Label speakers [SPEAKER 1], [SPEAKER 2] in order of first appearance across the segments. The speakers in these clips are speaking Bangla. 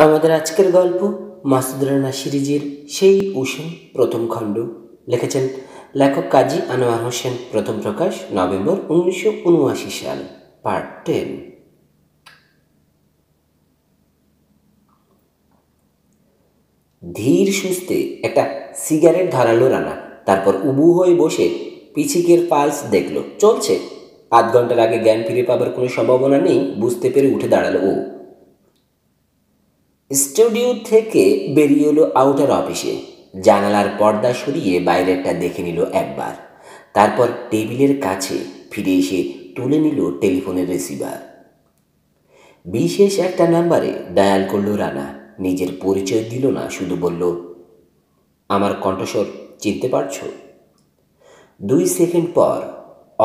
[SPEAKER 1] আমাদের আজকের গল্প মাসুদ রানা সিরিজের সেই উষা প্রথম খণ্ড। লিখেছেন লেখক কাজী আনোয়ার হোসেন। প্রথম প্রকাশ নভেম্বর 1979 সাল। পার্ট 10। ধীর সুস্থে একটা সিগারেট ধরালো রানা। তারপর উবু হয়ে বসে পিছিকের পালস দেখল। চলছে। আধ ঘন্টার আগে জ্ঞান ফিরে পাবার কোনো সম্ভাবনা নেই বুঝতে পেরে উঠে দাঁড়ালো ও। স্টুডিও থেকে বেরিয়ে এলো আউটার অফিসে। জানালার পর্দা সরিয়ে বাইরেরটা দেখে নিল একবার। তারপর টেবিলের কাছে ফিরে এসে তুলে নিল টেলিফোনের রিসিভার। বিশেষ একটা নাম্বারে ডায়াল করলো রানা। নিজের পরিচয় দিল না, শুধু বলল, আমার কণ্ঠস্বর চিনতে পারছো? 2 সেকেন্ড পর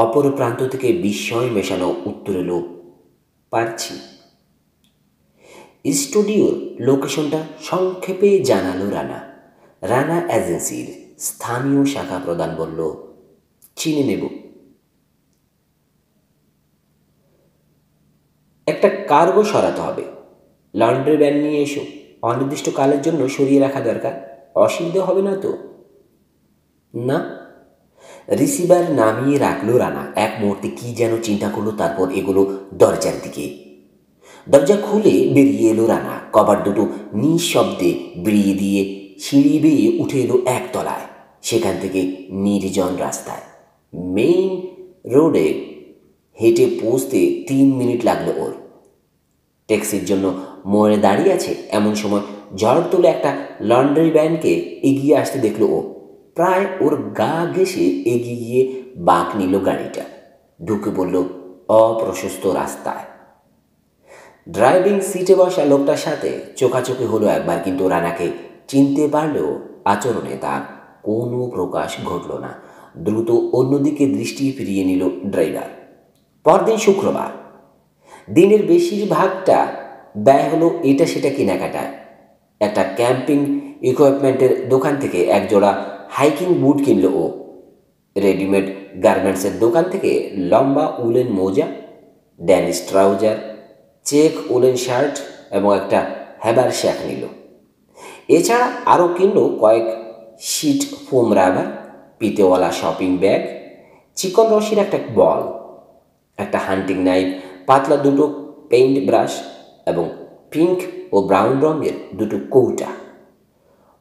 [SPEAKER 1] অপর প্রান্ত থেকে বিস্ময় মেশানো উত্তর এলো, পারছি। স্টুডিওর লোকেশনটা সংক্ষেপে জানালো রানা। রানা এজেন্সির স্থানীয় শাখা প্রধান বলল, চিনে নেব। একটা কার্গো সরাতে হবে। লন্ড্রি ব্যান নিয়ে এসো। অনির্দিষ্টকালের জন্য সরিয়ে রাখা দরকার। অসুবিধা হবে না তো? না। রিসিভার নামিয়ে রাখলো রানা। এক মুহূর্তে কি যেন চিন্তা করলো, তারপর এগুলো দরজার দিকে। দরজা খুলে বেরিয়ে এলো রানা। কভার দুটো নিঃশব্দে বেরিয়ে দিয়ে সিঁড়ি বেয়ে উঠে এলো একতলায়। সেখান থেকে নির্জন রাস্তায় মেইন রোডে হেঁটে পৌঁছতে 3 মিনিট লাগলো ওর। ট্যাক্সির জন্য মোড়ে দাঁড়িয়ে আছে এমন সময় ঝড় তুলে একটা লন্ড্রি ভ্যানকে এগিয়ে আসতে দেখলো ও। প্রায় ওর গা ঘেঁষে এগিয়ে গিয়ে বাঁক নিল গাড়িটা। ঢুকে পড়ল অপ্রশস্ত রাস্তায়। ড্রাইভিং সিটে বসা লোকটার সাথে চোখাচোখি হলো একবার, কিন্তু রানাকে চিনতে পারলেও আচরণে তার কোনো প্রকাশ ঘটল না। দ্রুত অন্যদিকে দৃষ্টি ফিরিয়ে নিল ড্রাইভার। পরদিন শুক্রবার। দিনের বেশিরভাগটা ব্যয় হলো এটা সেটা কেনাকাটায়। একটা ক্যাম্পিং ইকুইপমেন্টের দোকান থেকে একজোড়া হাইকিং বুট কিনল ও। রেডিমেড গার্মেন্টসের দোকান থেকে লম্বা উলেন মোজা, Danish trouser, check woollen shirt এবং একটা হ্যাবার শ্যাক নিল। এছাড়া আরও কিনল কয়েক শিট ফোম রাবার, পিতেওয়ালা শপিং ব্যাগ, চিকন রশির একটা বল, একটা হান্টিং নাইফ, পাতলা দুটো পেইন্ট ব্রাশ এবং পিঙ্ক ও ব্রাউন রঙের দুটো কৌটা।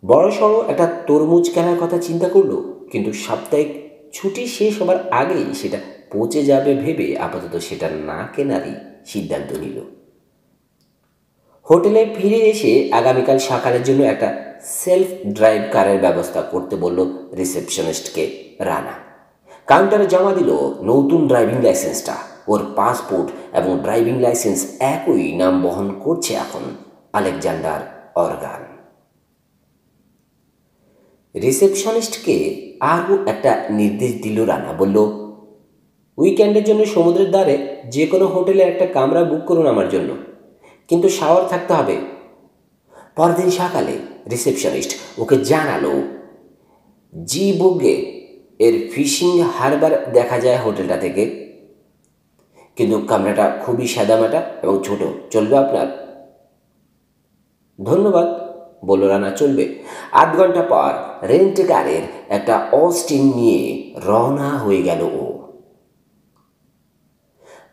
[SPEAKER 1] বড়সড় একটা তরমুজ কেনার কথা চিন্তা করলো, কিন্তু সাপ্তাহিক ছুটি শেষ হবার আগেই সেটা পচে যাবে ভেবে আপাতত সেটা না কেনারই সিদ্ধান্ত নিল। হোটেলে ফিরে এসে আগামীকাল সকালের জন্য একটা সেলফ ড্রাইভ কারের ব্যবস্থা করতে বলল রিসেপশনিস্টকে রানা। কাউন্টারে জমা দিল নতুন ড্রাইভিং লাইসেন্সটা। ওর পাসপোর্ট এবং ড্রাইভিং লাইসেন্স একই নাম বহন করছে এখন, আলেকজান্ডার অর্গান। রিসেপশনিস্টকে আরও একটা নির্দেশ দিল রানা। বলল, উইকেন্ডের জন্য সমুদ্রের ধারে যে কোনো হোটেলে একটা কামরা বুক করুন আমার জন্য, কিন্তু শাওয়ার থাকতে হবে। পরদিন সকালে রিসেপশনিস্ট ওকে জানালো, জি বুগে এর ফিশিং হারবার দেখা যায় হোটেলটা থেকে, কিন্তু কামরাটা খুবই সাদামাটা এবং ছোট। চলবে আপনার? ধন্যবাদ, বলল রানা, চলবে। 8 ঘন্টা পর রেন্ট কারের একটা অস্টিন নিয়ে রওনা হয়ে গেল ও।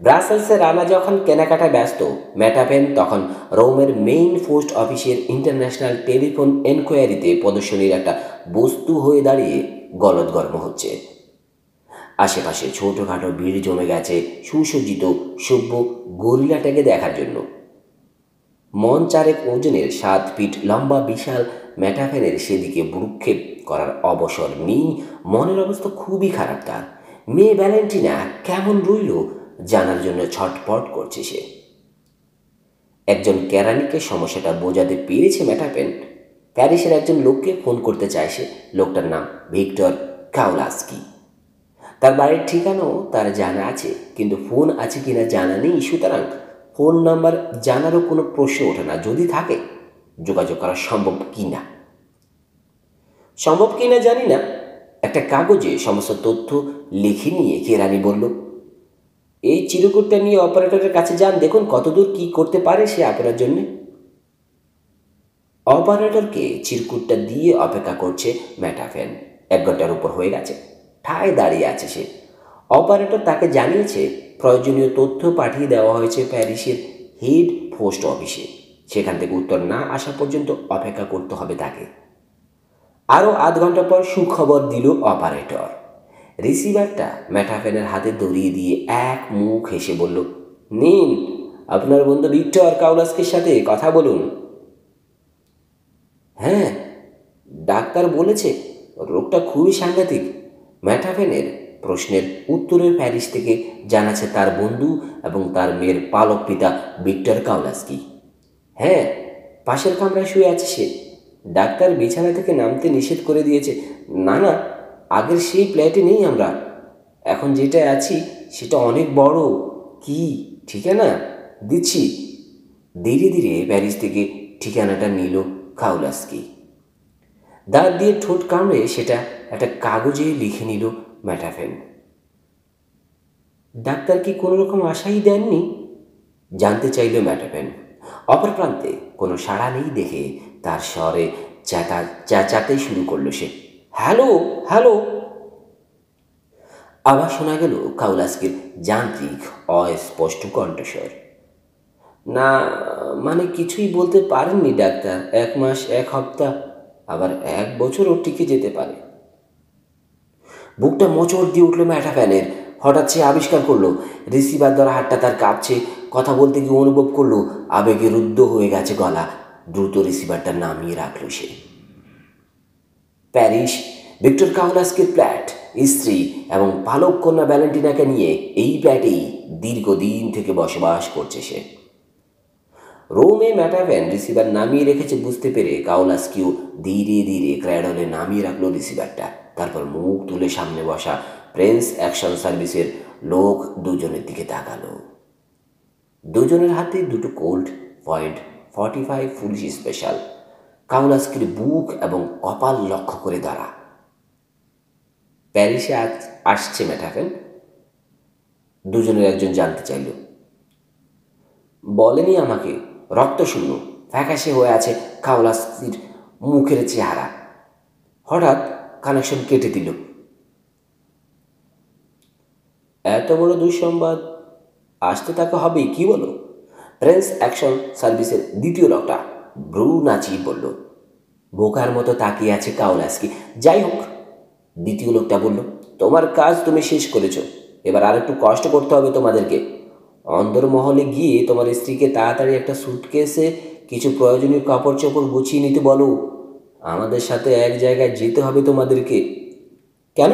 [SPEAKER 1] ব্রাসেলসে রানা যখন কেনাকাটায় ব্যস্ত, ম্যাটাপেন তখন রোমের মেইন পোস্ট অফিসের ইন্টারন্যাশনাল টেলিফোন এনকোয়ারিতে প্রদর্শনীর একটা বস্তু হয়ে দাঁড়িয়ে গলদঘর্ম হচ্ছে। আশেপাশে ছোটোখাটো ভিড় জমে গেছে সুসজ্জিত সভ্য গরিলাটাকে দেখার জন্য। মন 4 ওজনের 7 ফিট লম্বা বিশাল ম্যাটাফেনের সেদিকে ভ্রুক্ষেপ করার অবসর নেই। মনের অবস্থা খুবই খারাপ তার। মেয়ে ভ্যালেন্টিনা কেমন রইল জানার জন্য ছটপট করছে সে। একজন কেরানিকে সমস্যাটা বোঝাতে পেরেছে ম্যাটাপেন। প্যারিসের একজন লোককে ফোন করতে চায় সে। লোকটার নাম ভিক্টর কাউলাস্কি। তার বাড়ির ঠিকানাও তার জানা আছে, কিন্তু ফোন আছে কিনা জানা নেই। সুতরাং ফোন নাম্বার জানারও কোনো প্রশ্ন ওঠে না। যদি থাকে, যোগাযোগ করা সম্ভব কিনা জানি না। একটা কাগজে সমস্ত তথ্য লিখে নিয়ে কেরানি বলল, এই চিরকুটটা নিয়ে অপারেটরের কাছে যান, দেখুন কতদূর কি করতে পারে সে আপনার জন্যে। অপারেটরকে চিরকুটটা দিয়ে অপেক্ষা করছে ম্যাটাফেন। 1 ঘন্টার উপর হয়ে গেছে। ঠায় দাঁড়িয়ে আছে সে। অপারেটর তাকে জানিয়েছে প্রয়োজনীয় তথ্য পাঠিয়ে দেওয়া হয়েছে প্যারিসের হেড পোস্ট অফিসে। সেখান থেকে উত্তর না আসা পর্যন্ত অপেক্ষা করতে হবে তাকে। আরও 1/2 ঘন্টা পর সুখবর দিল অপারেটর। রিসিভারটা ম্যাটাফেনের হাতে ধরিয়ে দিয়ে এক মুখ হেসে বলল, নিন, আপনার বন্ধু ভিক্টর কাউলাস্কির সাথে কথা বলুন। হ্যাঁ, ডাক্তার বলেছে রোগটা খুবই সাংঘাতিক। ম্যাটাফেনের প্রশ্নের উত্তরে প্যারিস থেকে জানাচ্ছে তার বন্ধু এবং তার মেয়ের পালক পিতা ভিক্টর কাউলাস্কি। হ্যাঁ, পাশের কামরায় শুয়ে আছে সে। ডাক্তার বিছানা থেকে নামতে নিষেধ করে দিয়েছে। না না, আগের সেই ফ্ল্যাটে নেই আমরা। এখন যেটা আছি সেটা অনেক বড়। কি ঠিকানা দিচ্ছি। ধীরে ধীরে প্যারিস থেকে ঠিকানাটা নিল কাউলাস্কি। দাঁত দিয়ে ঠোঁট কামড়ে সেটা একটা কাগজে লিখে নিল ম্যাটাফেন। ডাক্তার কি কোনো রকম আশাই দেননি জানতে চাইল ম্যাটাফেন। অপর প্রান্তে কোনো সাড়া নেই দেখে তার স্বরে চেঁচাতে শুরু করলো সে, হ্যালো হ্যালো। আবার শোনা গেল কাউলাস্কির যান্ত্রিক অস্পষ্ট কণ্ঠস্বর। না, মানে কিছুই বলতে পারেননি ডাক্তার। 1 মাস 1 সপ্তাহ, আবার 1 বছরও টিকে যেতে পারে। বুকটা মোচড় দিয়ে উঠল ম্যাটাফ্যানের। হঠাৎ সে আবিষ্কার করলো রিসিভার ধরা হাতটা তার কাঁপছে। কথা বলতে গিয়ে অনুভব করলো আবেগে রুদ্ধ হয়ে গেছে গলা। দ্রুত রিসিভারটা নামিয়ে রাখল সে। প্যারিস, ভিক্টর কাউলাস্কির ফ্ল্যাট, স্ত্রী এবং পালক কন্যা ভ্যালেন্টিনাকে নিয়ে এই ফ্ল্যাটেই দীর্ঘদিন থেকে বসবাস করছে সে। রোমে ম্যাটাফ্যান রিসিভার নামিয়ে রেখেছে বুঝতে পেরে কাউলাস্কিও ধীরে ধীরে ক্র্যাডলে নামিয়ে রাখলো রিসিভারটা। তারপর মুখ তুলে সামনে বসা প্রিন্স অ্যাকশন সার্ভিসের লোক দুজনের দিকে তাকালো। দুজনের হাতে দুটো কোল্ট .45 পুলিশ স্পেশাল। কাউলাস্কির বুক এবং কপাল লক্ষ্য করে দাঁড়া। প্যারিসে আসছে ম্যাটাফেন? দুজনের একজন জানতে চাইল। বলেনি আমাকে। রক্তশূন্য, ফ্যাকাশে হয়ে আছে কাউলাস্কির মুখের চেহারা। হঠাৎ কানেকশন কেটে দিল। এত বড় দুঃসংবাদ আসতে তাকে হবেই, কি বলো? প্রিন্স অ্যাকশন সার্ভিসের দ্বিতীয় লোকটা ব্রু নাচিয়ে বলল। বোকার মতো তাকিয়ে আছে কাউলাস্কি। যাই হোক, দ্বিতীয় লোকটা বলল, তোমার কাজ তুমি শেষ করেছ। এবার আর একটু কষ্ট করতে হবে তোমাদেরকে। অন্দরমহলে গিয়ে তোমার স্ত্রীকে তাড়াতাড়ি একটা সুটকেসে কিছু প্রয়োজনীয় কাপড় চোপড় গুছিয়ে নিতে বলো। আমাদের সাথে এক জায়গায় যেতে হবে তোমাদেরকে। কেন?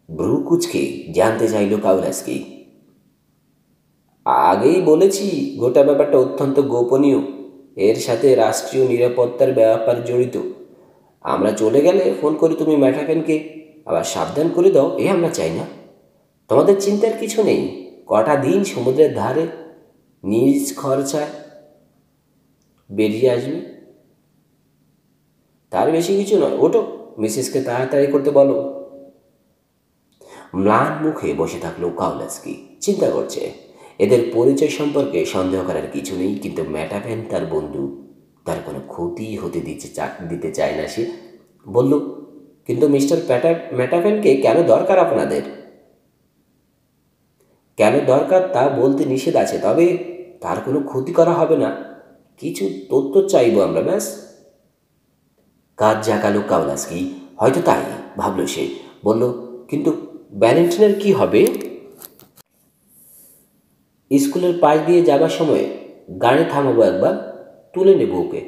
[SPEAKER 1] ব্রু কুচকে জানতে চাইল কাউলাস্কি। আগেই বলেছি গোটা ব্যাপারটা অত্যন্ত গোপনীয়। এর সাথে রাষ্ট্রীয় নিরাপত্তার ব্যাপার জড়িত। আমরা চলে গেলে ফোন করে তুমি ম্যাটাফেনকে আবার সাবধান করে দাও, এ আমরা চাই না। তোমাদের চিন্তার কিছু নেই। কটা দিন সমুদ্রের ধারে নিজ খরচায় বেরিয়ে আসবে, তার বেশি কিছু নয়। ওটো, মিসেসকে তাড়াতাড়ি করতে বলো। ম্লান মুখে বসে থাকলো কাউলাস্কি। চিন্তা করছে এদের পরিচয় সম্পর্কে সন্দেহ করার কিছু নেই, কিন্তু ম্যাটাফেন তার বন্ধু, তার কোনো ক্ষতি হতে দিতে চায় না সে। বলল, কিন্তু মিস্টার ম্যাটাফেনকে কেন দরকার আপনাদের? কেন দরকার তা বলতে নিষেধ আছে, তবে তার কোনো ক্ষতি করা হবে না। কিছু তথ্য চাইব আমরা, ব্যাস। কাজ জাগালো কাউলাস্কি। হয়তো তাই ভাবল সে। বলল, কিন্তু ভ্যালেন্টিনার কি হবে? স্কুলের পাশ দিয়ে যাবার সময় গাড়ি থামাবো, একবার তুলে নেব ওকে।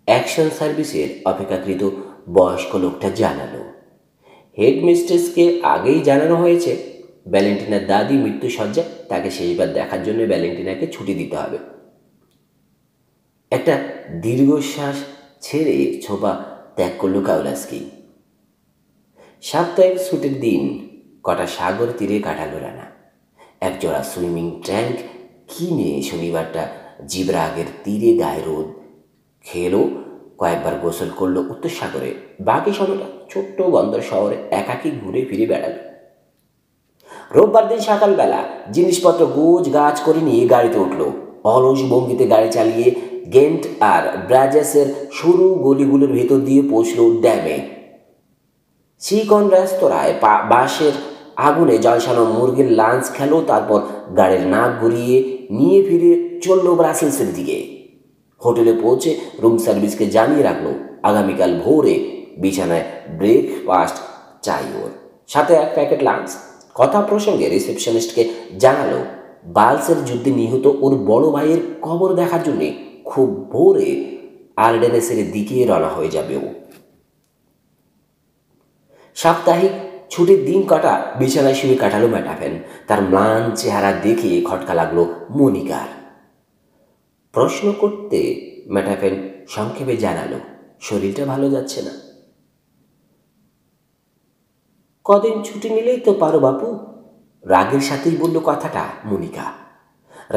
[SPEAKER 1] অ্যাকশন সার্ভিসের অপেক্ষাকৃত বয়স্ক লোকটা জানালো। হেডমিস্ট্রেসকে আগেই জানানো হয়েছে ভ্যালেন্টিনার দাদি মৃত্যুসজ্জায়, তাকে শেষবার দেখার জন্য ভ্যালেন্টিনাকে ছুটি দিতে হবে। একটা দীর্ঘশ্বাস ছেড়ে ছোপা ত্যাগ করল কাউলাস্কি। সাপ্তাহিক ছুটির দিন কটা সাগর তীরে কাটালো রানা। একজোড়া সুইমিং ট্যাঙ্ক কিনে শনিবারটা জিব্রাগের তীরে গায়ে রোদ খেলো। কয়েকবার গোসল করলো উত্তর সাগরে। বাকি সময়টা ছোট্ট বন্দর শহরে একাকী ঘুরে ফিরে বেড়ালো। রোববার দিন সকালবেলা জিনিসপত্র গোছ গাছ করে নিয়ে গাড়িতে উঠল। অলস ভঙ্গিতে গাড়ি চালিয়ে গেন্ট আর ব্রাজাসের সরু গলিগুলোর ভেতর দিয়ে পৌঁছল ড্যামে। চিকন রেস্তোরাঁয় বাঁশের আগুনে জলসানো মুরগির লাঞ্চ খেলো, তারপর গাড়ির নাক ঘুরিয়ে নিয়ে ফিরে চলল ব্রাসেলসের দিকে। হোটেলে পৌঁছে রুম সার্ভিসকে জানিয়ে রাখলো আগামীকাল ভোরে বিছানায় ব্রেকফাস্ট চাই ওর, সাথে এক প্যাকেট লাঞ্চ। কথা প্রসঙ্গে রিসেপশনিস্টকে জানালো বালসের যুদ্ধে নিহত ওর বড় ভাইয়ের কবর দেখার জন্যে খুব ভোরে আর্ডেনেসের দিকে রওনা হয়ে যাবে ও। সাপ্তাহিক ছুটির দিন কাটা বিছানায় শুয়ে কাটালো ম্যাটাফেন। তার ম্লান চেহারা দেখে খটকা লাগলো মনিকার। প্রশ্ন করতে ম্যাটাফেন সংক্ষেপে জানালো শরীরটা ভালো যাচ্ছে না। কদিন ছুটি নিলেই তো পারো বাপু, রাগের সাথেই বলল কথাটা মনিকা।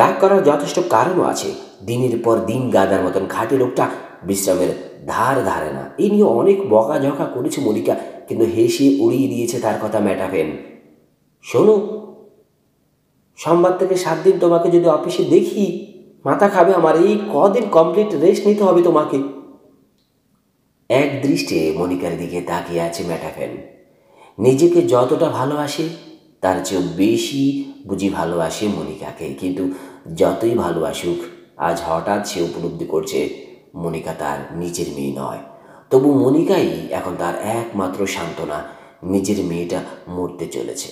[SPEAKER 1] রাগ করার যথেষ্ট কারণও আছে। দিনের পর দিন গাদার মতন খাটে লোকটা, বিশ্রামের ধার ধারে না। এই নিয়ে অনেক বকাঝকা করেছে মনিকা, কিন্তু হেসে উড়িয়ে দিয়েছে তার কথা ম্যাটাফেন। শোনো, সোমবার থেকে 7 দিন তোমাকে যদি অফিসে দেখি মাথা খাবে আমার। এই কদিন কমপ্লিট রেস্ট নিতে হবে তোমাকে। এক দৃষ্টে মনিকার দিকে তাকিয়ে আছে ম্যাটাফেন। নিজেকে যতটা ভালোবাসে তার চেয়েও বেশি বুঝি ভালোবাসে মনিকাকে। কিন্তু যতই ভালোবাসুক, আজ হঠাৎ সে উপলব্ধি করছে মনিকা তার নিজের মেয়ে নয়। তবু মনিকাই এখন তার একমাত্র সান্ত্বনা। নিজের মেয়েটা মরতে চলেছে।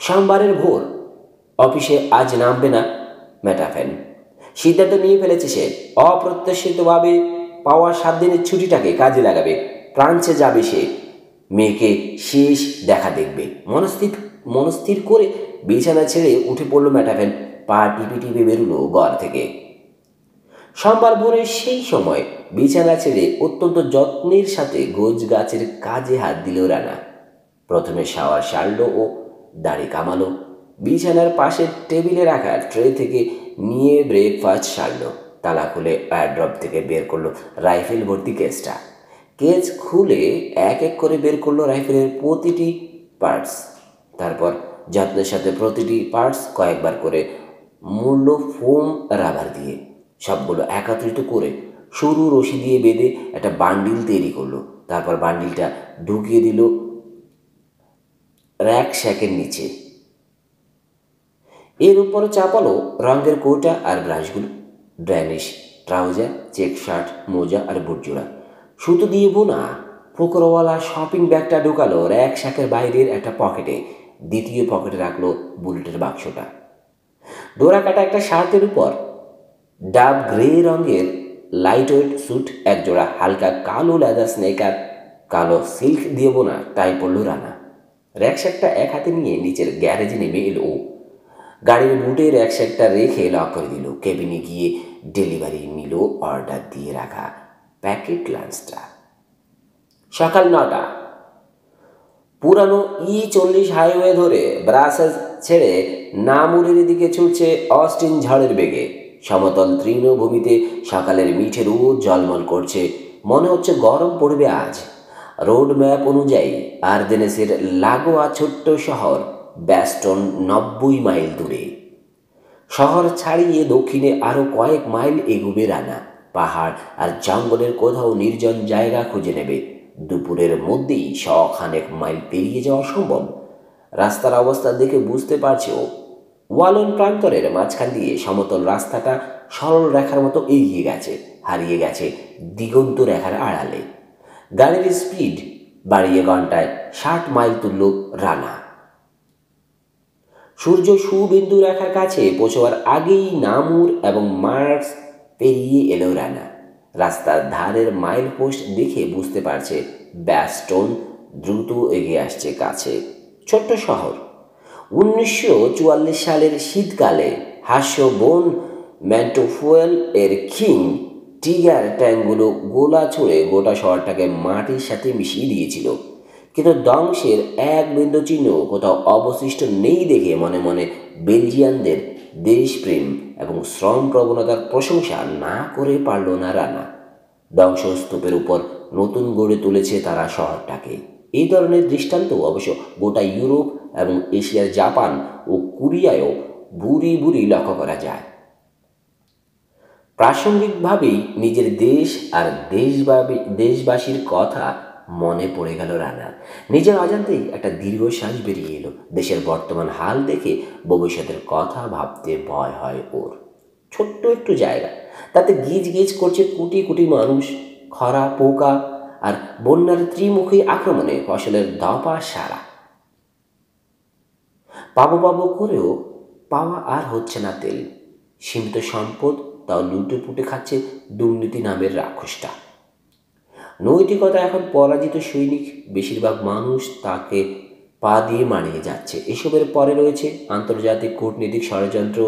[SPEAKER 1] সোমবারের ভোর অফিসে আজ নামবে না ম্যাটাফেন। সিদ্ধান্ত নিয়ে ফেলেছে সে। অপ্রত্যাশিতভাবে পাওয়া 7 দিনের ছুটিটাকে কাজে লাগাবে। ফ্রান্সে যাবে সে, মেয়েকে শেষ দেখা দেখবে। মনস্থির করে বিছানা ছেড়ে উঠে পড়ল ম্যাটাফেন। পা টিপে টিপে বেরুলো ঘর থেকে। সোমবার ভোরের সেই সময় বিছানা ছেড়ে অত্যন্ত যত্নের সাথে গোছ গাছের কাজে হাত দিল রানা। প্রথমে শাওয়ার সারল ও দাড়ি কামালো। বিছানার পাশে টেবিলে রাখা ট্রে থেকে নিয়ে ব্রেকফাস্ট সারল। তালা খুলে ওয়ারড্রপ থেকে বের করলো রাইফেল ভর্তি কেসটা। কেস খুলে এক এক করে বের করলো রাইফেলের প্রতিটি পার্টস। তারপর যত্নের সাথে প্রতিটি পার্টস কয়েকবার করে মুড়ল ফোম রাবার দিয়ে। সবগুলো একত্রিত করে সরু রশি দিয়ে বেঁধে একটা বান্ডিল তৈরি করলো। তারপর বান্ডিলটা ঢুকিয়ে দিল র্যাক শ্যাকের নিচে। এর উপরে চাপালো রঙের কৌটা আর ব্রাশগুলো, ড্যানিশ ট্রাউজার, চেক শার্ট, মোজা আর বুটজোড়া। সুতো দিয়ে বোনা ফোকরওয়ালা শপিং ব্যাগটা ঢুকালো র্যাক শ্যাকের বাইরের একটা পকেটে। দ্বিতীয় পকেটে রাখলো বুলেটের বাক্সটা। ডোরা কাটা একটা শার্টের উপর ডাব গ্রে রঙের লাইট ওয়েট স্যুট, একজোড়া হালকা কালো লেদার স্নেকার, কালো সিল্ক দিয়ে বোনা টাই পড়ল রানা। র্যাকশ্যাকটা এক হাতে নিয়ে নিচের গ্যারেজে নেমে এলো ও। গাড়ির বুটে র্যাকশ্যাকটা রেখে লক করে দিল। কেবিনে গিয়ে ডেলিভারি নিল অর্ডার দিয়ে রাখা প্যাকেট লাঞ্চটা। সকাল 9টা। পুরানো E40 হাইওয়ে ধরে ব্রাসেলস ছেড়ে নামুরের দিকে ছুটছে অস্টিন ঝড়ের বেগে। সমতল তৃণভূমিতে সকালের মিঠে রোদ জলমল করছে। মনে হচ্ছে গরম পড়বে আজ। রোড ম্যাপ অনুযায়ী আর্দেনেসের লাগোয়া ছোট্ট শহর ব্যাস্টন 90 মাইল দূরে। শহর ছাড়িয়ে দক্ষিণে আরও কয়েক মাইল এগুবে রানা। পাহাড় আর জঙ্গলের কোথাও নির্জন জায়গা খুঁজে নেবে। দুপুরের মধ্যেই 100 মাইল পেরিয়ে যাওয়া সম্ভব। রাস্তার অবস্থা দেখে বুঝতে পারছে ও। ওয়ালন প্রান্তরের মাঝখান দিয়ে সমতল রাস্তাটা সরল রেখার মতো এগিয়ে গেছে, হারিয়ে গেছে দিগন্ত রেখার আড়ালে। গাড়ির স্পিড বাড়িয়ে ঘন্টায় 60 মাইল তুলল রানা। সূর্য সুবিন্দু রেখার কাছে পৌঁছাবার আগেই নামুর এবং মার্কস পেরিয়ে এলো রানা। রাস্তার ধারের মাইল পোস্ট দেখে বুঝতে পারছে ব্যাস্টন দ্রুত এগিয়ে আসছে কাছে। ছোট্ট শহর। 1944 সালের শীতকালে হাস্যবন ম্যান্টোফুয়েল এর কিং টিগার ট্যাঙ্কগুলো গোলা ছুঁড়ে গোটা শহরটাকে মাটির সাথে মিশিয়ে দিয়েছিল। কিন্তু ধ্বংসের এক বিন্দু চিহ্ন কোথাও অবশিষ্ট নেই দেখে মনে মনে বেলজিয়ানদের দেশপ্রেম এবং শ্রম প্রবণতার প্রশংসা না করে পারল না রানা। ধ্বংসস্তূপের উপর নতুন গড়ে তুলেছে তারা শহরটাকে। এই ধরনের দৃষ্টান্ত অবশ্য গোটা ইউরোপ এবং এশিয়ার জাপান ও কোরিয়ায়ও ভুরি ভুরি লক্ষ্য করা যায়। প্রাসঙ্গিকভাবেই নিজের দেশ আর দেশবাসীর কথা মনে পড়ে গেল রানার। নিজের অজান্তেই একটা দীর্ঘশ্বাস বেরিয়ে এলো। দেশের বর্তমান হাল দেখে ভবিষ্যতের কথা ভাবতে ভয় হয় ওর। ছোট্ট একটু জায়গা, তাতে গিজ গিজ করছে কোটি কোটি মানুষ। খরা, পোকা আর বন্যার ত্রিমুখী আক্রমণে ফসলের ধপা সারা। পাবো পাবো করেও পাওয়া আর হচ্ছে না তেল। সীমিত সম্পদ, তাও লুটে পুটে খাচ্ছে দুর্নীতি নামের রাক্ষসটা। নৈতিকতা এখন পরাজিত সৈনিক। বেশিরভাগ মানুষ তাকে পা দিয়ে মারিয়ে যাচ্ছে। এসবের পরে রয়েছে আন্তর্জাতিক কূটনীতিক ষড়যন্ত্র,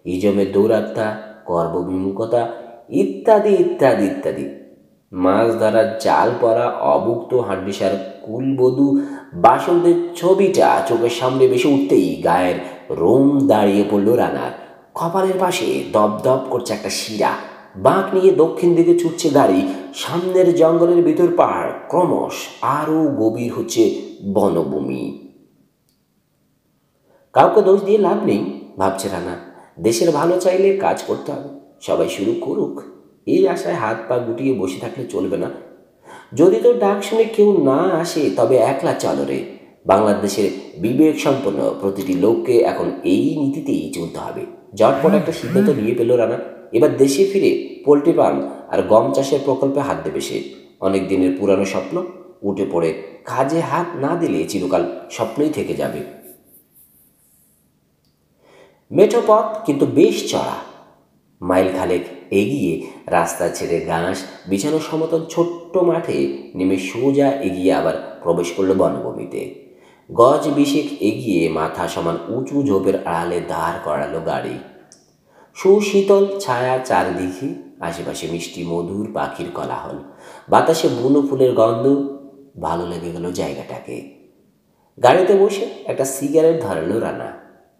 [SPEAKER 1] ইজমের দৌরাত্মা, কর্মবিমুখতা ইত্যাদি ইত্যাদি ইত্যাদি। মাছ ধরার জাল পরা অভুক্ত হাড্ডিসার কুলবধূ বাসন্তের ছবিটা চোখের সামনে ভেসে উঠতেই গায়ের রোম দাঁড়িয়ে পড়ল রানার। কপালের পাশে দপদপ করছে একটা শিরা। বাঁক নিয়ে দক্ষিণ দিকে ছুটছে গাড়ি। সামনের জঙ্গলের ভিতর পাহাড়, ক্রমশ আরও গভীর হচ্ছে বনভূমি। কাউকে দোষ দিয়ে লাভ নেই, ভাবছে রানা। দেশের ভালো চাইলে কাজ করতে হবে, সবাই শুরু করুক। এই আশায় হাত পা গুটিয়ে বসে থাকলে চলবে না। যদি তোর ডাক শুনে কেউ না আসে তবে একলা চল রে। বাংলাদেশের বিবেক সম্পন্ন প্রতিটি লোককে এখন এই নীতিতেই চলতে হবে। জটপট একটা সিদ্ধান্ত নিয়ে পেল রানা। এবার দেশে ফিরে পোল্ট্রি ফার্ম আর গম চাষের প্রকল্পে হাত দেবে সে। অনেক দিনের পুরানো স্বপ্ন উঠে পড়ে কাজে হাত না দিলে চিরকাল স্বপ্নই থেকে যাবে। মেঠো পথ কিন্তু বেশ চড়া। মাইল খালেক এগিয়ে রাস্তা ছেড়ে ঘাস বিছানো সমতল ছোট্ট মাঠে নেমে সোজা এগিয়ে আবার প্রবেশ করলো বনভূমিতে। গজ বিশেক এগিয়ে মাথা সমান উঁচু ঝোপের আড়ালে দাঁড় করালো গাড়ি। সুশীতল ছায়া চারদিকে, আশেপাশে মিষ্টি মধুর পাখির কোলাহল, বাতাসে বুনো ফুলের গন্ধ। ভালো লেগে গেল জায়গাটাকে। গাড়িতে বসে একটা সিগারেট ধরালো রানা।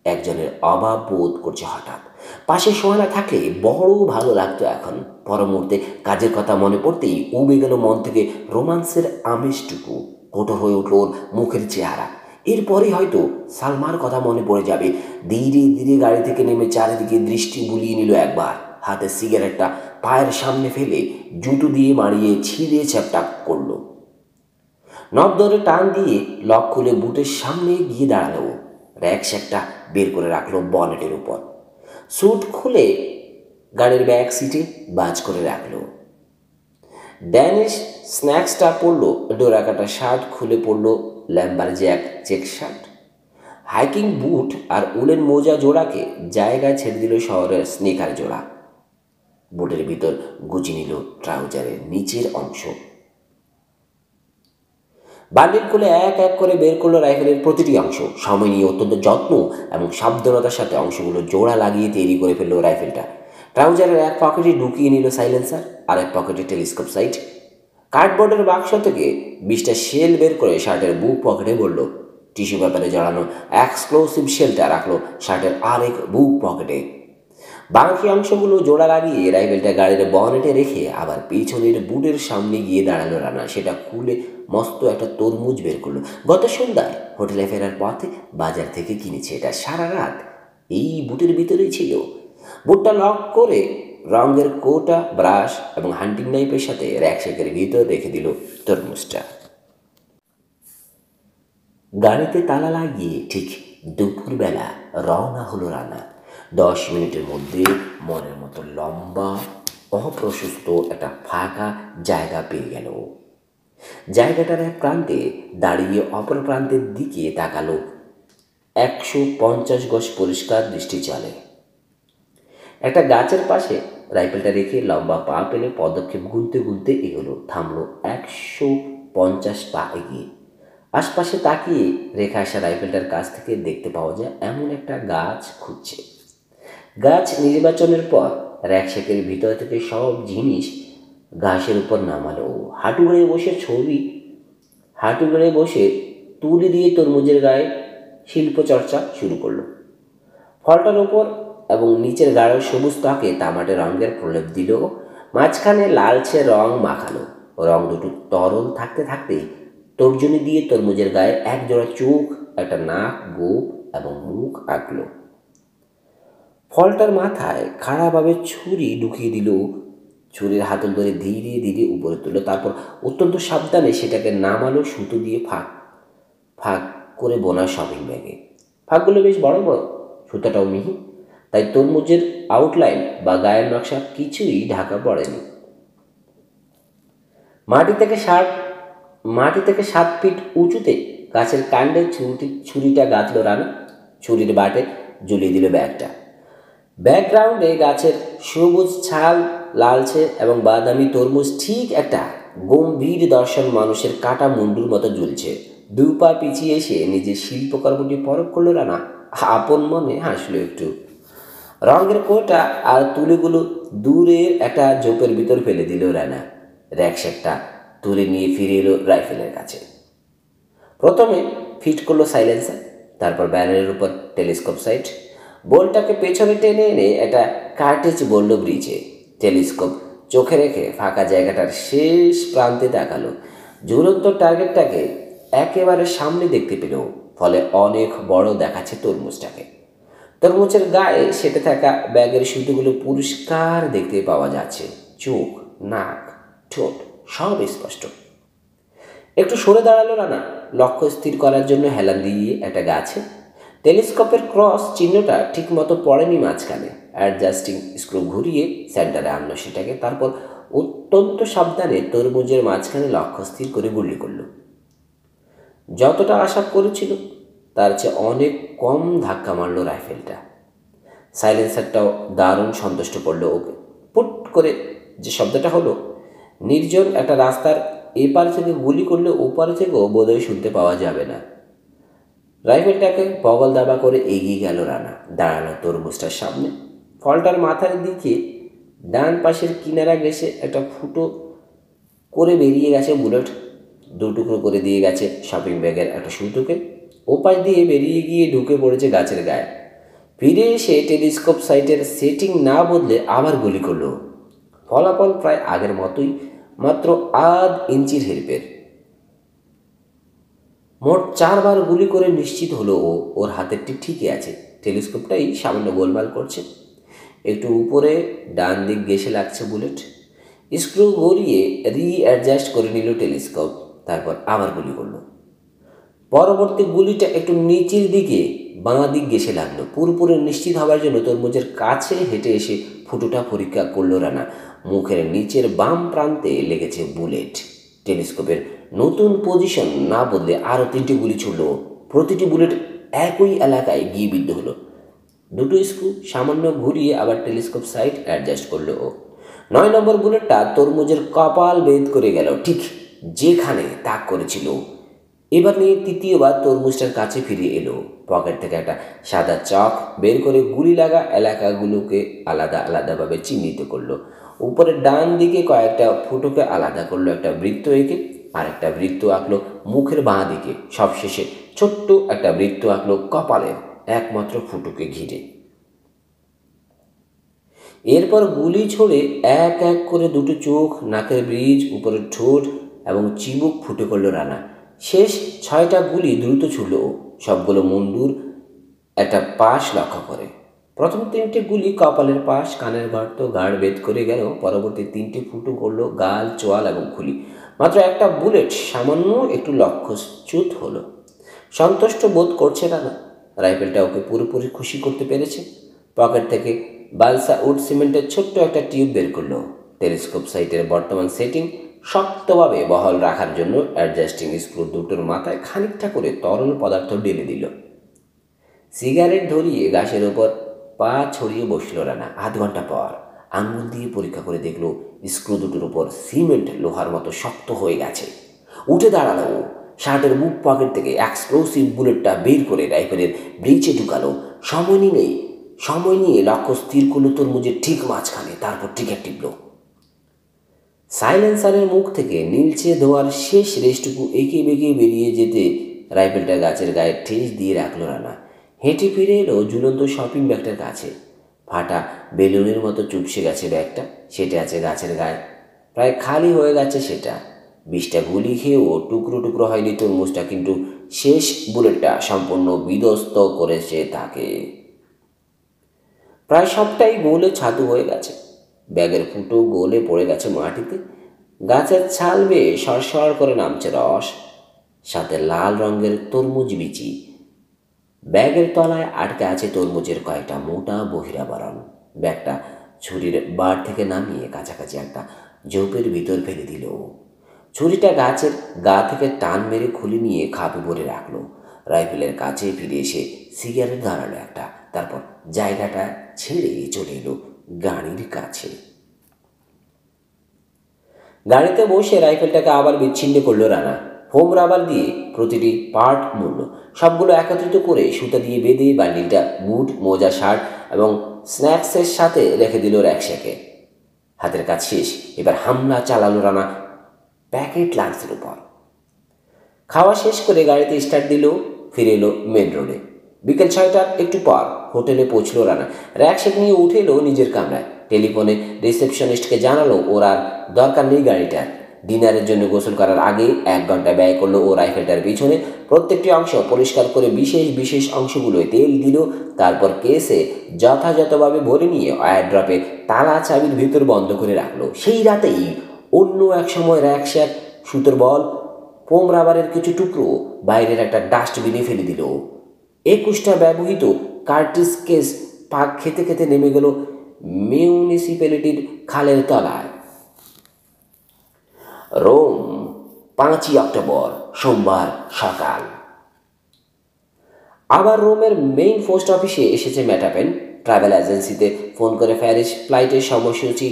[SPEAKER 1] একজনের অভাব বোধ করছে হঠাৎ। পাশে সোহানা থাকলে বড় ভালো লাগতো এখন। পর মুহূর্তে কাজের কথা মনে পড়তেই উবে গেল মন থেকে রোমান্সের আমেজটুকু। কঠোর হয়ে উঠল ওর মুখের চেহারা। এরপরেই হয়তো সালমার কথা মনে পড়ে যাবে। ধীরে ধীরে গাড়ি থেকে নেমে চারিদিকে দৃষ্টি বুলিয়ে নিল একবার। হাতে সিগারেটটা পায়ের সামনে ফেলে জুতো দিয়ে মারিয়ে ছিঁড়ে চ্যাপটা করল। নব ধরে টান দিয়ে লক খুলে বুটের সামনে গিয়ে দাঁড়ালো। র্যাকস্যাকটা বের করে রাখলো বনেটের উপর। স্যুট খুলে গাড়ির ব্যাক সিটে বাজ করে রাখলো। ড্যানিশ স্ন্যাক্সটা পরলো, ডোরাকাটা শার্ট খুলে পড়লো ল্যাম্বার জ্যাক চেক শার্ট। হাইকিং বুট আর উলেন মোজা জোড়াকে জায়গায় ছেড়ে দিল শহরের স্নিকার জোড়া। বুটের ভিতর গুজে নিল ট্রাউজারের নিচের অংশ। বান্ডিল খুলে এক এক করে বের করলো রাইফেলের প্রতিটি অংশ। সময় নিয়ে অত্যন্ত যত্ন এবং সাবধানতার সাথে অংশগুলো জোড়া লাগিয়ে তৈরি করে ফেললো রাইফেলটা। ট্রাউজারের এক পকেটে ঢুকিয়ে নিল সাইলেন্সার, আর এক পকেটে টেলিস্কোপ সাইট। কার্ডবোর্ডের বাক্স থেকে 20টা শেল বের করে শার্টের বুক পকেটে বলল। টিস্যু পেপারে জড়ানো এক্সক্লুসিভ শেলটা রাখলো শার্টের আরেক বুক পকেটে। বাকি অংশগুলো জোড়া লাগিয়ে রাইফেলটা গাড়ির বনেটে রেখে আবার পিছনের বুটের সামনে গিয়ে দাঁড়ালো রানা। সেটা খুলে মস্ত একটা তরমুজ বের করলো। গত সন্ধ্যায় হোটেলে ফেরার পথে বাজার থেকে কিনেছে এটা। সারা রাত এই বুটের ভিতরেই ছিল। বুটটা লক করে রঙের কোটা, ব্রাশ এবং হান্টিং নাইফের সাথে র্যাকশ্যাকের ভিতর রেখে দিল তরমুজটা। গাড়িতে তালা লাগিয়ে ঠিক দুপুরবেলা রওনা হলো রানা। 10 মিনিটের মধ্যে মনের মতো লম্বা অপ্রশস্ত একটা ফাঁকা জায়গা পেয়ে গেল। জায়গাটার এক প্রান্তে দাঁড়িয়ে অপর প্রান্তের দিকে তাকালো। 150 গজ পরিষ্কার দৃষ্টি চলে। একটা গাছের পাশে রাইফেলটা রেখে লম্বা পা পেলে পদক্ষেপ গুনতে গুনতে এগোলো। থামলো 150 পা এগিয়ে। আশপাশে তাকিয়ে রেখে আসা রাইফেলটার কাছ থেকে দেখতে পাওয়া যায় এমন একটা গাছ খুঁজছে। গাছ নির্বাচনের পর র্যাকশ্যাকের ভিতর থেকে সব জিনিস ঘাসের উপর নামালো। হাঁটু গেড়ে বসে তুলি দিয়ে তরমুজের গায়ে শিল্পচর্চা শুরু করলো। ফলটার ওপর এবং নিচের গাঢ় সবুজ ত্বকে তামাটে রঙের প্রলেপ দিল। মাঝখানে লালচে রং মাখালো। রং দুটো তরল থাকতে থাকতে তর্জনী দিয়ে তরমুজের গায়ে একজোড়া চোখ, একটা নাক, গোঁফ এবং মুখ আঁকলো। ফলটার মাথায় খাড়াভাবে ছুরি ঢুকিয়ে দিল। ছুরির হাতল ধরে ধীরে ধীরে উপরে তুলল, তারপর অত্যন্ত সাবধানে সেটাকে নামালো সুতো দিয়ে ফাঁক ফাঁক করে বোনা শপিং ব্যাগে। ফাঁকগুলো বেশ বড় বড়, সুতোটাও মিহি, তাই তরমুজের আউটলাইন বা গায়ের নকশা কিছুই ঢাকা পড়েনি। মাটি থেকে 7 ফিট উঁচুতে গাছের কাণ্ডে ছুরিটা গাঁথল রানা। ছুরির বাটে ঝুলিয়ে দিল ব্যাগটা। ব্যাকগ্রাউন্ডে গাছের সবুজ ছাল, লালচে এবং বাদামি তরমুজ ঠিক একটা গম্ভীর দর্শন মানুষের কাটা মুন্ডুর মতো ঝুলছে। 2 পা পিছিয়ে এসে নিজের শিল্পকর্মটি পরখ করল রানা। আপন মনে হাসলো একটু। রঙের কোটা আর তুলিগুলো দূরের একটা ঝোপের ভিতর ফেলে দিল রানা। র্যাকশেকটা তুলে নিয়ে ফিরে এলো রাইফেলের কাছে। প্রথমে ফিট করলো সাইলেন্সার, তারপর ব্যানারের উপর টেলিস্কোপ সাইট। বোল্টটাকে পেছনে টেনে এনে একটা কার্টেজ বলল ব্রিজে। টেলিস্কোপ চোখে রেখে ফাঁকা জায়গাটার শেষ প্রান্তে তাকালো। ঝুলন্ত টার্গেটটাকে একেবারে সামনে দেখতে পেল, ফলে অনেক বড় দেখাচ্ছে তরমুজটাকে। তরমুজের গায়ে সেটে থাকা ব্যাগের সুতোগুলো পরিষ্কার দেখতে পাওয়া যাচ্ছে। চোখ, নাক, ঠোঁট সব স্পষ্ট। একটু সরে দাঁড়ালো রানা, লক্ষ্য স্থির করার জন্য হেলান দিয়ে একটা গাছে। টেলিস্কোপের ক্রস চিহ্নটা ঠিক মতো পড়েনি মাঝখানে। অ্যাডজাস্টিং স্ক্রু ঘুরিয়ে সেন্টারে আনলো সেটাকে, তারপর অত্যন্ত সাবধানে তরমুজের মাঝখানে লক্ষ্য স্থির করে গুলি করল। যতটা আশা করেছিল তার চেয়ে অনেক কম ধাক্কা মারল রাইফেলটা। সাইলেন্সারটাও দারুণ সন্তুষ্ট করলো ওকে। পুট করে যে শব্দটা হলো, নির্জন একটা রাস্তার এপার থেকে গুলি করলে ওপার থেকেও বোধহয় শুনতে পাওয়া যাবে না। রাইফেলটাকে বগল দাবা করে এগিয়ে গেল রানা। দাঁড়ালো তরমুজটার সামনে। ফলটার মাথার দিকে ডান পাশের কিনারা ঘেঁষে একটা ফুটো করে বেরিয়ে গেছে বুলেট। 2 টুকরো করে দিয়ে গেছে শপিং ব্যাগের একটা সুতোকে। ওপাশ দিয়ে বেরিয়ে গিয়ে ঢুকে পড়েছে গাছের গায়ে। ফিরে এসে টেলিস্কোপ সাইটের সেটিং না বদলে আবার গুলি করলো। ফলাফল প্রায় আগের মতোই, মাত্র আধ ইঞ্চির হেরফের। মোট 4 বার গুলি করে নিশ্চিত হলো ওর হাতেরটি ঠিকই আছে। টেলিস্কোপটাই সামান্য গোলমাল করছে। একটু উপরে ডান দিক ঘেঁষে লাগছে বুলেট। স্ক্রু গড়িয়ে অ্যাডজাস্ট করে নিল টেলিস্কোপ, তারপর আবার গুলি করলো। পরবর্তী গুলিটা একটু নিচের দিকে বাঁ দিক ঘেঁষে লাগলো। পুরোপুরি নিশ্চিত হওয়ার জন্য তরমুজের কাছে হেঁটে এসে ফুটোটা পরীক্ষা করলো রানা। মুখের নিচের বাম প্রান্তে লেগেছে বুলেট। টেলিস্কোপের নতুন পজিশন না বদলে আরও 3টে গুলি ছুড়ল। প্রতিটি বুলেট একই এলাকায় গিয়ে বিদ্ধ হলো। 2টো স্ক্রু সামান্য ঘুরিয়ে আবার টেলিস্কোপ সাইট অ্যাডজাস্ট করলো ও। 9 নম্বর বুলেটটা তরমুজের কপাল ভেদ করে গেল, ঠিক যেখানে তাক করেছিল। এবার নিয়ে 3য়বার তরমুজটার কাছে ফিরে এলো। পকেট থেকে একটা সাদা চক বের করে গুলি লাগা এলাকাগুলোকে আলাদা আলাদাভাবে চিহ্নিত করলো। উপরে ডান দিকে কয়েকটা ফুটোকে আলাদা করলো, একটা বৃত্ত এঁকে। আর একটা বৃত্ত আঁকলো মুখের বাঁ দিকে। সবশেষে ছোট্ট একটা বৃত্ত আঁকলো কপালের একমাত্র ফুটোকে ঘিরে। এরপর গুলি ছড়ে এক এক করে 2টো চোখ, নাকের ব্রিজ, উপরের ঠোঁট এবং চিবুক ফুটে করলো রানা। শেষ 6টা গুলি দ্রুত ছুড়ল, সবগুলো মুন্ডুর একটা পাশ লক্ষ্য করে। প্রথম 3টে গুলি কপালের পাশ, কানের গর্ত, গাঢ় ভেদ করে গেল। পরবর্তী 3টে ফুটো করলো গাল, চোয়াল এবং খুলি। মাত্র একটা বুলেট সামান্য একটু লক্ষ্যচ্যুত হলো। সন্তুষ্ট বোধ করছে রানা। রাইফেলটা ওকে পুরোপুরি খুশি করতে পেরেছে। পকেট থেকে বালসা উড সিমেন্টের ছোট্ট একটা টিউব বের করলো। টেলিস্কোপ সাইটের বর্তমান সেটিং শক্তভাবে বহাল রাখার জন্য অ্যাডজাস্টিং স্ক্রু দুটোর মাথায় খানিকটা করে তরল পদার্থ ঢেলে দিল। সিগারেট ধরিয়ে গাছের ওপর পা ছড়িয়ে বসল রানা। আধ ঘন্টা পর আঙুল দিয়ে পরীক্ষা করে দেখল স্ক্রু দুটোর উপর সিমেন্ট লোহার মতো শক্ত হয়ে গেছে। উঠে দাঁড়ালো। শার্টের বুক পকেট থেকে এক্সপ্লোসিভ বুলেটটা বের করে রাইফেলের ব্রিচে ঢুকালো। সময় নিয়ে লক্ষ্য স্থির করলো তরমুজের ঠিক মাঝখানে, তারপর ট্রিগার টিপল। সাইলেন্সারের মুখ থেকে নীলচে ধোয়ার শেষ রেশটুকু এঁকে বেঁকে বেরিয়ে যেতে রাইফেলটা গাছের গায়ে ঠেস দিয়ে রাখলো রানা। হেঁটে ফিরে এলো ঝুলন্ত শপিং ব্যাগটার কাছে। ফাটা বেলুনের মতো চুপসে গেছে ব্যাগটা, সেটা আছে গাছের গায়ে। প্রায় খালি হয়ে গেছে সেটা। 20টা গুলি খেয়েও টুকরো টুকরো হয়নি তরমুজটা, কিন্তু শেষ বুলেটটা সম্পূর্ণ বিধ্বস্ত করেছে তাকে। প্রায় সবটাই গোলে ছাতু হয়ে গেছে। ব্যাগের ফুটো গোলে পড়ে গেছে মাটিতে। গাছের ছাল বেয়ে সরসর করে নামছে রস, সাথে লাল রঙের তরমুজ বিচি। ব্যাগের তলায় আটকে আছে তরমুজের কয়েকটা মোটা বহিরাবরণ। ব্যাগটা ছুরির বার থেকে নামিয়ে কাছাকাছি একটা ঝোপের ভিতর ফেলে দিল। ছুরিটা গাছের গা থেকে টান মেরে খুলে নিয়ে খাপে ভরে রাখলো। রাইফেলের কাছে ফিরে এসে সিগারেট ধরালো একটা, তারপর জায়গাটা ছেড়ে চলে এলো গাড়ির কাছে। গাড়িতে বসে রাইফেলটাকে আবার বিচ্ছিন্ন করলো রানা। ফোম রাবার দিয়ে প্রতিটি পার্ট মুড়ল, সবগুলো একত্রিত করে সুতা দিয়ে বেঁধে বান্ডিলটা বুট, মোজা, শার্ট এবং স্ন্যাক্সের সাথে রেখে দিল র্যাকশ্যাকে। হাতের কাজ শেষ, এবার হামলা চালালো রানা প্যাকেট লাঞ্চের উপর। খাওয়া শেষ করে গাড়িতে স্টার্ট দিল, ফিরে এলো মেন রোডে। বিকেল 6টার একটু পর হোটেলে পৌঁছলো রানা। র্যাকশ্যাক নিয়ে উঠে এলো নিজের কামরায়। টেলিফোনে রিসেপশনিস্টকে জানালো ওর আর দরকার নেই গাড়িটার। ডিনারের জন্য গোসল করার আগে 1 ঘন্টা ব্যয় করলো ও রাইফেলটার পিছনে। প্রত্যেকটি অংশ পরিষ্কার করে বিশেষ বিশেষ অংশগুলোয় তেল দিল, তারপর কেসে যথাযথভাবে ভরে নিয়ে এয়ারড্রপে তালা চাবির ভিতর বন্ধ করে রাখলো। সেই রাতেই অন্য এক সময় র্যাকশ্যাক, সুতোর বল, ফোম রাবারের কিছু টুকরো বাইরের একটা ডাস্টবিনে ফেলে দিল। 21টা ব্যবহৃত কার্টিজ কেস পাক খেতে খেতে নেমে গেল মিউনিসিপ্যালিটির খালের তলায়। রোম, 5ই অক্টোবর, সোমবার সকাল। আবার রোমের মেইন পোস্ট অফিসে এসেছে ম্যাটাপেন। ট্রাভেল এজেন্সিতে ফোন করে প্যারিস ফ্লাইটের সময়সূচি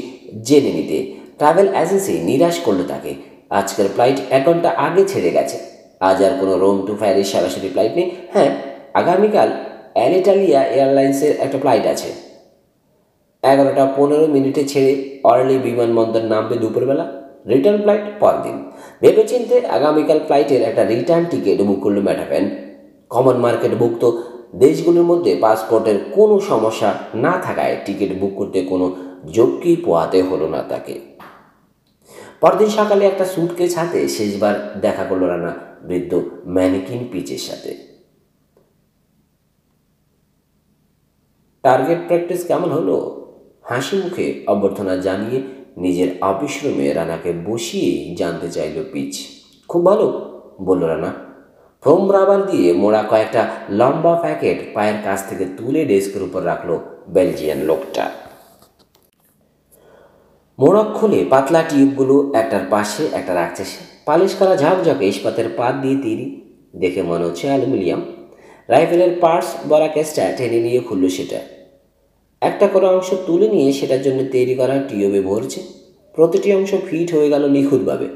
[SPEAKER 1] জেনে নিতে। ট্রাভেল এজেন্সি নিরাশ করলো তাকে। আজকের ফ্লাইট 1 ঘন্টা আগে ছেড়ে গেছে। আজ আর কোনো রোম টু প্যারিস সরাসরি ফ্লাইট নেই। হ্যাঁ, আগামীকাল অ্যালিটালিয়া এয়ারলাইন্সের একটা ফ্লাইট আছে। 11টা 15 ছেড়ে অর্লি বিমানবন্দর নামবে দুপুরবেলা। রিটার্ন ফ্লাইট পরদিন। ভেবেচিন্তে আগামীকাল ফ্লাইটের একটা রিটার্ন টিকিট বুক করলো ম্যাটাপেন। কমন মার্কেট বুক তো দেশগুলোর মধ্যে পাসপোর্টের কোনো সমস্যা না থাকায় টিকিট বুক করতে কোনো ঝক্কি পোহাতে হলো না তাকে। পরদিন সকালে একটা সুটকেস হাতে শেষবার দেখা করলো রানা বৃদ্ধ ম্যানিকিন পিচের সাথে। টার্গেট প্র্যাকটিস কেমন হলো? হাসি মুখে অভ্যর্থনা জানিয়ে নিজের অফিস রুমে রানাকে বসিয়েই জানতে চাইল পিচ। খুব ভালো, বলল রানা। ফোম রাবার দিয়ে মোড়া কয়েকটা লম্বা প্যাকেট পায়ের কাছ থেকে তুলে ডেস্কের উপর রাখলো বেলজিয়ান লোকটা। মোড়ক খুলে পাতলা টিউবগুলো একটার পাশে একটা রাখছে সে। পালিশ করা ঝকঝকে ইস্পাতের পাত দিয়ে তৈরি, দেখে মনে হচ্ছে অ্যালুমিনিয়াম। রাইফেলের পার্টস ভরা কেসটা টেনে নিয়ে খুলল সেটা। একটা করে অংশ তুলে নিয়ে সেটার জন্য তৈরি করা টিউবে ভরছে। প্রতিটি অংশ ফিট হয়ে গেল নিখুঁতভাবে।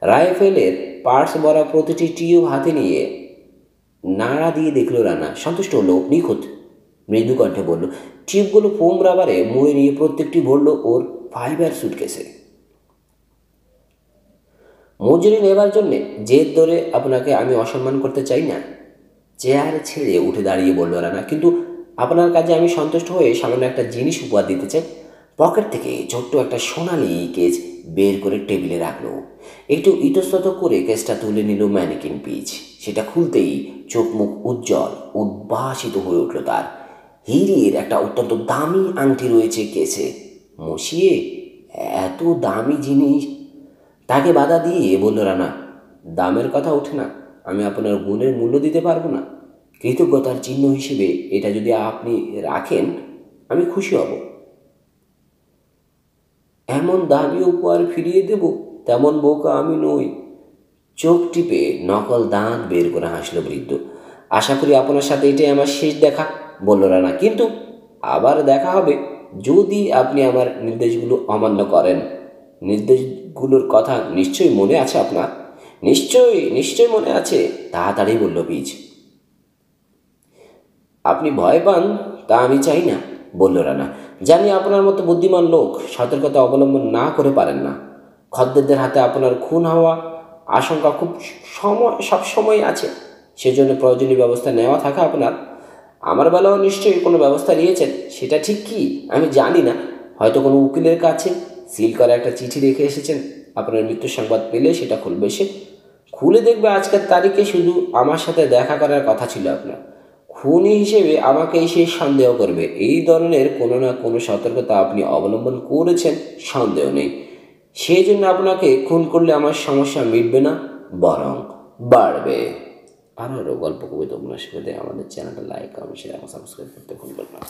[SPEAKER 1] রাইফেলের পার্টস ভরা প্রতিটি টিউব হাতে নিয়ে নাড়া দিয়ে দেখলো রানা। সন্তুষ্ট হলো, নিখুঁত। মৃদু কণ্ঠে বলল, টিউবগুলো ফোম রাবারে মুড়ে নিয়ে প্রত্যেকটি ভরল ওর ফাইবার সুটকেসে। মজুরি নেবার জন্যে জেদ ধরে আপনাকে আমি অসম্মান করতে চাই না। চেয়ার ছেড়ে উঠে দাঁড়িয়ে বলল রানা, কিন্তু আপনার কাজে আমি সন্তুষ্ট হয়ে সামান্য একটা জিনিস উপহার দিতে চাই। পকেট থেকে ছোট্ট একটা সোনালি কেস বের করে টেবিলে রাখলো। একটু ইতস্তত করে কেসটা তুলে নিল ম্যানিকিন পিচ। সেটা খুলতেই চোখ মুখ উজ্জ্বল, উদ্ভাসিত হয়ে উঠল তার। হিরের একটা অত্যন্ত দামি আংটি রয়েছে কেসে। মশিয়ে এত দামি জিনিস! তাকে বাধা দিয়ে বলল রানা, দামের কথা ওঠে না, আমি আপনার গুণের মূল্য দিতে পারবো না। কৃতজ্ঞতার চিহ্ন হিসেবে এটা যদি আপনি রাখেন আমি খুশি হব। এমন দামি উপহার ফিরিয়ে দেব তেমন বোকা আমি নই। চোখ টিপে নকল দাঁত বের করে হাসল বৃদ্ধ। আশা করি আপনার সাথে এটাই আমার শেষ দেখা, বলল রানা। কিন্তু আবার দেখা হবে যদি আপনি আমার নির্দেশগুলো অমান্য করেন। নির্দেশগুলোর কথা নিশ্চয়ই মনে আছে আপনার? নিশ্চয়ই নিশ্চয়ই মনে আছে, তাড়াতাড়ি বলল পিচ। আপনি ভয় পান তা আমি চাই না, বলল রানা। জানি আপনার মতো বুদ্ধিমান লোক সতর্কতা অবলম্বন না করে পারেন না। খদ্দেরদের হাতে আপনার খুন হওয়া আশঙ্কা খুব সবসময় আছে। সেজন্য প্রয়োজনীয় ব্যবস্থা নেওয়া থাকা আপনার। আমার বেলাও নিশ্চয়ই কোনো ব্যবস্থা নিয়েছেন। সেটা ঠিক কি আমি জানি না। হয়তো কোনো উকিলের কাছে সিল করা একটা চিঠি রেখে এসেছেন। আপনার মৃত্যুর সংবাদ পেলে সেটা খুলবে সে। খুলে দেখবে আজকের তারিখে শুধু আমার সাথে দেখা করার কথা ছিল আপনার। খুনি হিসেবে আমাকেই সে সন্দেহ করবে, এই ধরনের কোনো না কোনো সতর্কতা আপনি অবলম্বন করেছেন সন্দেহ নেই। সেই জন্য আপনাকে খুন করলে আমার সমস্যা মিটবে না, বরং বাড়বে। আরও গল্প কবিতা উপন্যাস পেতে আমাদের চ্যানেলটা লাইক, কমেন্ট, শেয়ার এবং সাবস্ক্রাইব করতে ভুলবেন না।